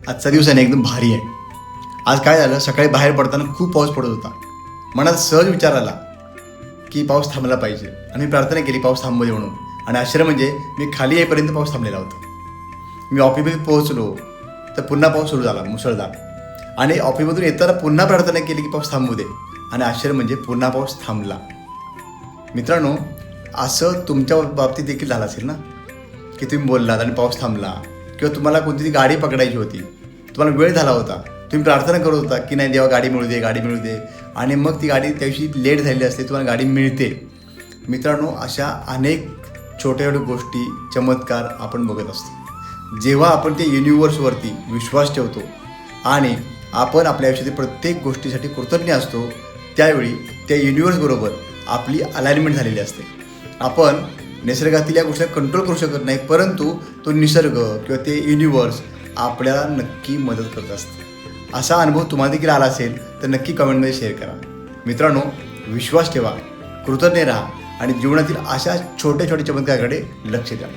आजचा दिवस आहे ना एकदम भारी आहे. आज काय झालं, सकाळी बाहेर पडताना खूप पाऊस पडत होता. मनात सहज विचार आला की पाऊस थांबला पाहिजे आणि मी प्रार्थना केली पाऊस थांबू दे म्हणून. आणि आश्चर्य म्हणजे मी खाली येईपर्यंत पाऊस थांबलेला होता. मी ऑफिसमध्ये पोहोचलो तर पुन्हा पाऊस सुरू झाला मुसळधार. आणि ऑफिसमधून येताना पुन्हा प्रार्थना केली की पाऊस थांबू दे आणि आश्चर्य म्हणजे पुन्हा पाऊस थांबला. मित्रांनो, असं तुमच्या बाबतीत देखील झालं असेल ना की तुम्ही बोललात आणि पाऊस थांबला, किंवा तुम्हाला कोणती गाडी पकडायची होती, तुम्हाला वेळ झाला होता, तुम्ही प्रार्थना करत होता की नाही देवा गाडी मिळू दे गाडी मिळू दे, आणि मग ती गाडी त्या दिवशी लेट झालेली असते, तुम्हाला गाडी मिळते. मित्रांनो, अशा अनेक छोट्या छोट्या गोष्टी चमत्कार आपण बघत असतो. जेव्हा आपण ते युनिवर्सवरती विश्वास ठेवतो आणि आपण आपल्या आयुष्यातील प्रत्येक गोष्टीसाठी कृतज्ञ असतो, त्यावेळी त्या युनिवर्सबरोबर आपली अलाइनमेंट झालेली असते. आपण निसर्गातील या गोष्टी कंट्रोल करू शकत नाही, परंतु तो निसर्ग किंवा ते युनिवर्स आपल्याला नक्की मदत करत असतं. असा अनुभव तुम्हाला देखील आला असेल तर नक्की कमेंटमध्ये शेअर करा. मित्रांनो, विश्वास ठेवा, कृतज्ञ राहा आणि जीवनातील अशा छोट्या छोट्या चमत्काराकडे लक्ष द्या.